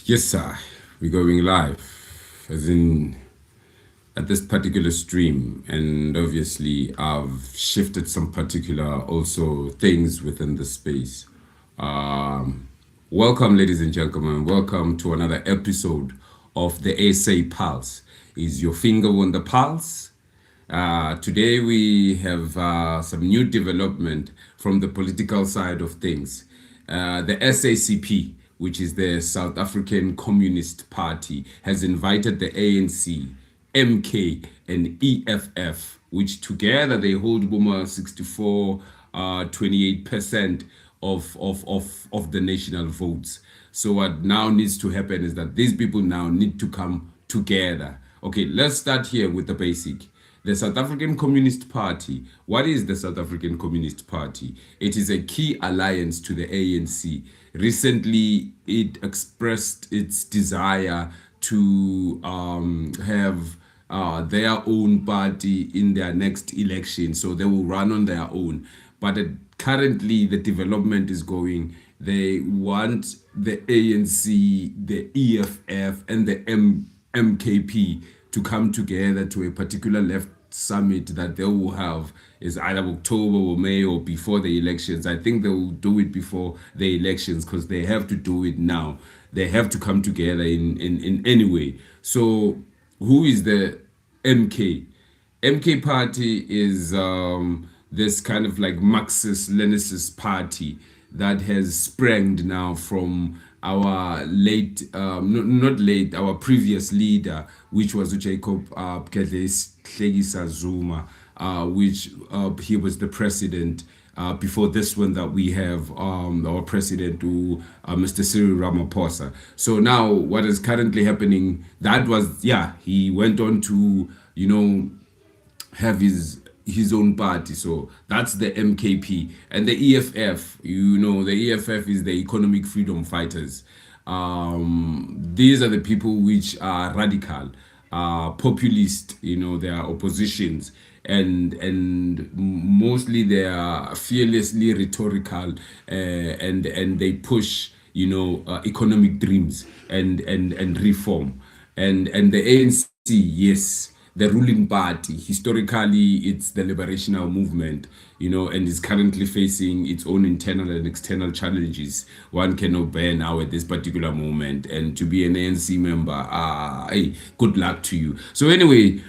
Yes, sir. We're going live, as in at this particular stream, and obviously I've shifted some particular also things within the space. Welcome, ladies and gentlemen. Welcome to another episode of the SA Pulse. Is your finger on the pulse? Today we have some new development from the political side of things. The SACP, which is the South African Communist Party, has invited the ANC, MK, and EFF, which together they hold Buma 64, 28% of the national votes. So what now needs to happen is that these people now need to come together. Okay, let's start here with the basic. The South African Communist Party. What is the South African Communist Party? It is a key alliance to the ANC. Recently, it expressed its desire to have their own party in their next election. So they will run on their own. But currently, the development is going. They want the ANC, the EFF, and the MKP to come together to a particular left summit that they will have is either October or May or before the elections. I think they will do it before the elections because they have to do it now. They have to come together in any way. So who is the MK? MK party is this kind of like Marxist-Leninist party that has sprang now from our late, not late, our previous leader, which was Jacob Gedleyihlekisa Zuma, which he was the president before this one that we have our president, Mr. Cyril Ramaphosa. So now what is currently happening, that was, he went on to, have his own party. So that's the MKP. And the EFF, the EFF is the Economic Freedom Fighters. These are the people which are radical, populist, they are oppositions, and mostly they are fearlessly rhetorical, and they push, economic dreams and reform. And the ANC, yes, the ruling party, historically it's the liberational movement, and is currently facing its own internal and external challenges. One cannot bear now at this particular moment, and to be an ANC member, hey, good luck to you. So anyway,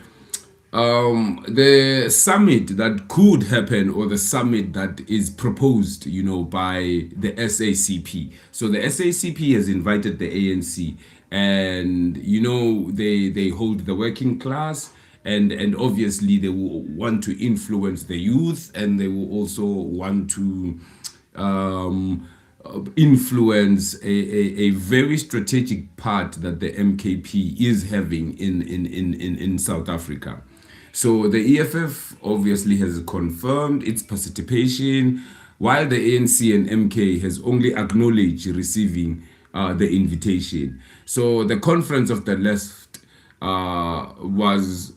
the summit that could happen, or the summit that is proposed, by the SACP. So the SACP has invited the ANC, and they hold the working class, and obviously they will want to influence the youth, and they will also want to influence a very strategic part that the MKP is having in South Africa. So the EFF obviously has confirmed its participation, while the ANC and MK has only acknowledged receiving the invitation. So the conference of the left was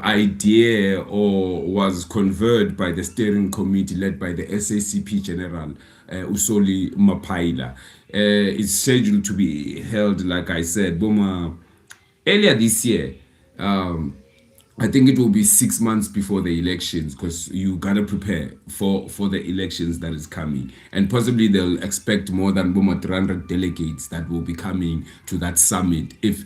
idea, or was conferred by the steering committee led by the SACP General Usoli Mapaila. It's scheduled to be held, like I said, Boma, earlier this year. I think it will be 6 months before the elections, because you gotta prepare for the elections that is coming, and possibly they'll expect more than 300 delegates that will be coming to that summit if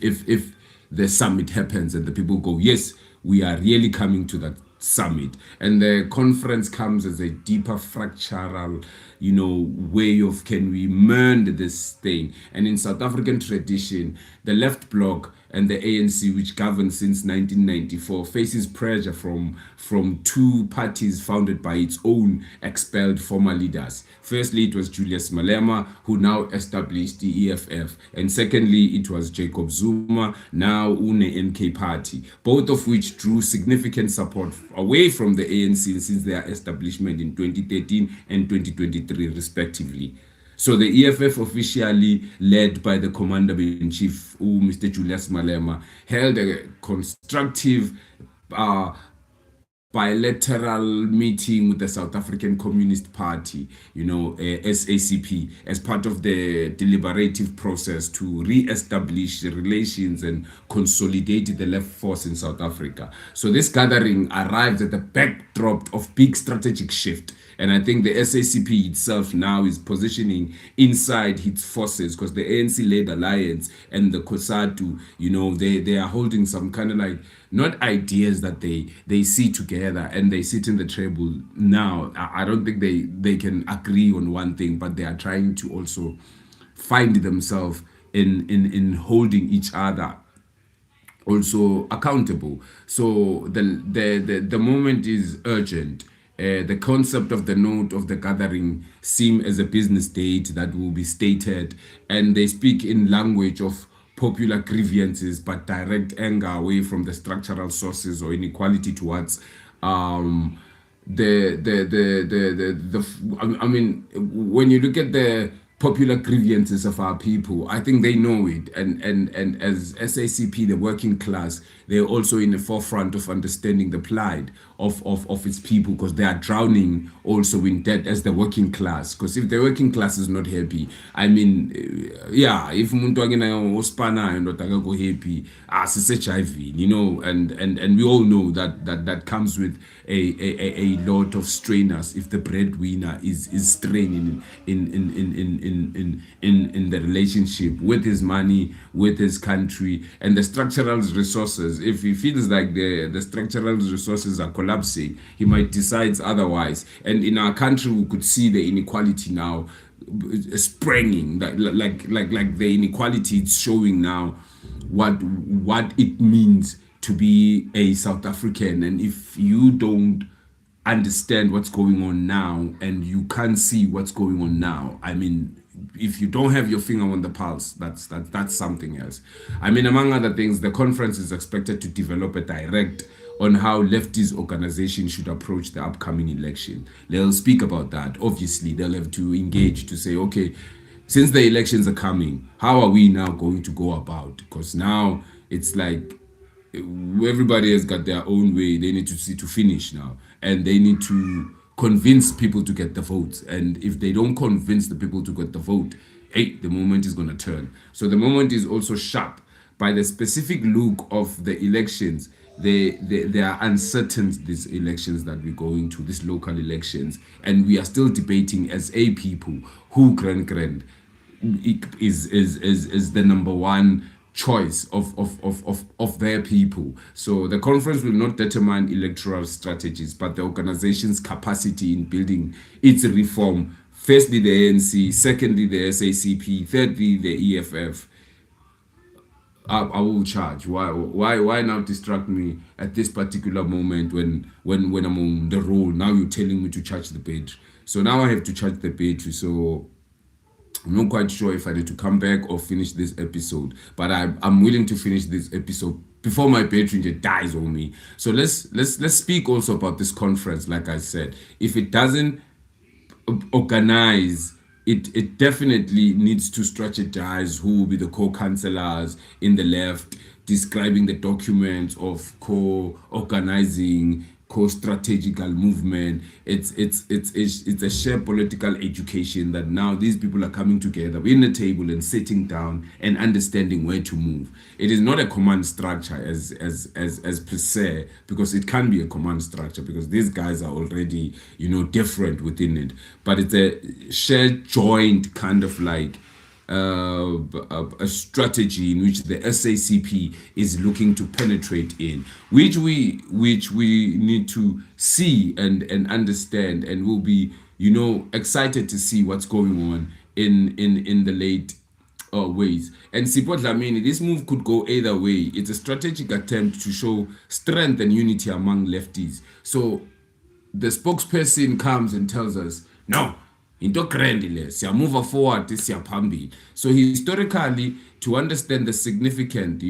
the summit happens and the people go, yes, we are really coming to that summit. And the conference comes as a deeper fractural, way of, can we mend this thing? And in South African tradition, the left bloc and the ANC, which governs since 1994, faces pressure from two parties founded by its own expelled former leaders. Firstly, it was Julius Malema, who now established the EFF. And secondly, it was Jacob Zuma, now UNE MK party, both of which drew significant support away from the ANC since their establishment in 2013 and 2023, respectively. So the EFF, officially led by the Commander-in-Chief, Mr. Julius Malema, held a constructive bilateral meeting with the South African Communist Party, SACP, as part of the deliberative process to re-establish relations and consolidate the left force in South Africa. So this gathering arrived at the backdrop of big strategic shift. And I think the SACP itself now is positioning inside its forces, because the ANC-led alliance and the COSATU, they are holding some kind of like, not ideas that they see together and they sit in the table now. I don't think they can agree on one thing, but they are trying to also find themselves in holding each other also accountable. So the moment is urgent. The concept of the note of the gathering seem as a business date that will be stated, and they speak in language of popular grievances but direct anger away from the structural sources or inequality towards I mean, when you look at the popular grievances of our people, I think they know it, and as SACP, the working class, they're also in the forefront of understanding the plight of its people, because they are drowning also in debt as the working class. Because if the working class is not happy, I mean, if umuntu akena ospana not go happy, it's HIV, and we all know that comes with a lot of strainers if the breadwinner is straining in the relationship with his money, with his country, and the structural resources. If he feels like the structural resources are collapsing, he might decide otherwise. And in our country, we could see the inequality now springing, like the inequality it's showing now what it means to be a South African. And if you don't understand what's going on now and you can't see what's going on now, I mean, if you don't have your finger on the pulse, that's something else. I mean, among other things, the conference is expected to develop a direct on how leftist organizations should approach the upcoming election. They'll speak about that. Obviously, they'll have to engage to say, okay, since the elections are coming, how are we now going to go about? Because now it's like everybody has got their own way. They need to see to finish now, and they need to convince people to get the votes. And if they don't convince the people to get the vote, the moment is going to turn. So the moment is also sharp by the specific look of the elections. They are uncertain, these elections that we're going to, these local elections, and we are still debating as a people who grand is the number one choice of their people. So the conference will not determine electoral strategies, but the organization's capacity in building its reform. Firstly, the ANC, secondly, the SACP, thirdly, the EFF. I will charge. Why now distract me at this particular moment when I'm on the roll? Now you're telling me to charge the battery. So now I have to charge the battery. So I'm not quite sure if I need to come back or finish this episode, but I'm willing to finish this episode before my battery just dies on me. So let's speak also about this conference. Like I said, if it doesn't organize, it definitely needs to strategize who will be the co-councillors in the left, describing the documents of co-organizing, co-strategical movement. It's a shared political education that now these people are coming together in the table and sitting down and understanding where to move. It is not a command structure as per se, because it can be a command structure because these guys are already different within it, but it's a shared joint kind of like a strategy in which the SACP is looking to penetrate in, which we need to see and understand, and we'll be excited to see what's going on in the late ways. And Sipho Dlamini, this move could go either way. It's a strategic attempt to show strength and unity among lefties. So the spokesperson comes and tells us, no, into grand le siyamuva forward siyaphambili. So historically, to understand the significant,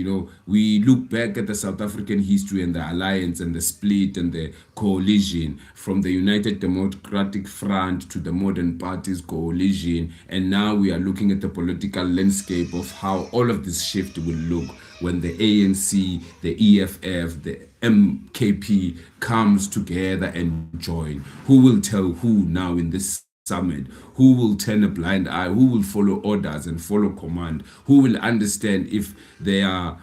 we look back at the South African history and the alliance and the split and the coalition from the United Democratic Front to the modern parties coalition, and now we are looking at the political landscape of how all of this shift will look when the ANC, the EFF, the MKP comes together and join. Who will tell who now in this summit? Who will turn a blind eye? Who will follow orders and follow command? Who will understand if there are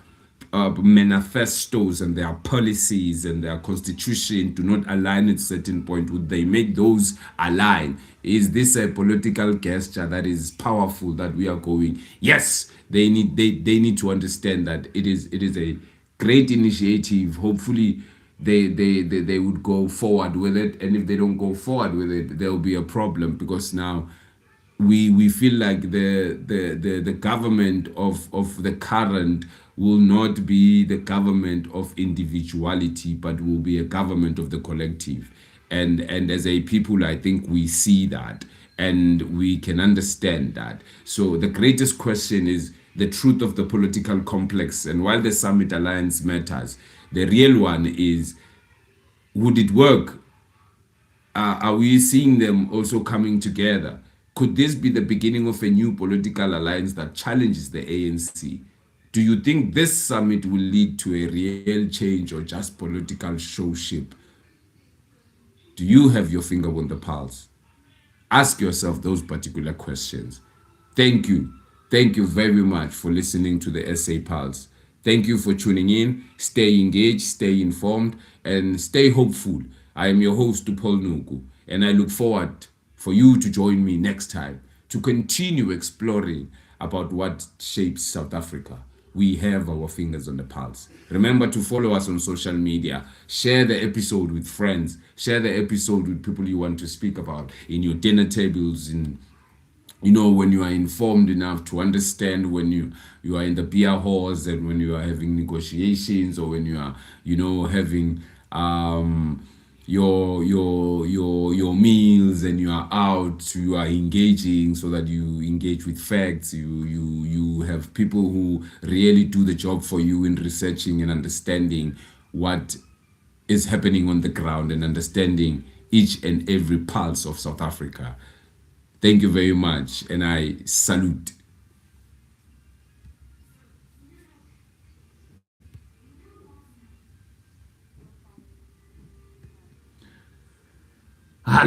manifestos and their policies and their constitution do not align at a certain point? Would they make those align? Is this a political gesture that is powerful that we are going? Yes, they need to understand that it is a great initiative. Hopefully they would go forward with it, and if they don't go forward with it, there will be a problem, because now we feel like the government of the current will not be the government of individuality, but will be a government of the collective. And as a people, I think we see that and we can understand that. So the greatest question is the truth of the political complex. And while the summit alliance matters, the real one is, would it work? Are we seeing them also coming together? Could this be the beginning of a new political alliance that challenges the ANC? Do you think this summit will lead to a real change or just political showship? Do you have your finger on the pulse? Ask yourself those particular questions. Thank you. Thank you very much for listening to the SA Pulse. Thank you for tuning in. Stay engaged, stay informed, and stay hopeful. I am your host, Paul Nuku, and I look forward for you to join me next time to continue exploring about what shapes South Africa. We have our fingers on the pulse. Remember to follow us on social media. Share the episode with friends. Share the episode with people you want to speak about in your dinner tables, when you are informed enough to understand, when you are in the beer halls, and when you are having negotiations, or when you are having your meals and you are out, you are engaging, so that you engage with facts. You have people who really do the job for you in researching and understanding what is happening on the ground and understanding each and every pulse of South Africa. Thank you very much, and I salute.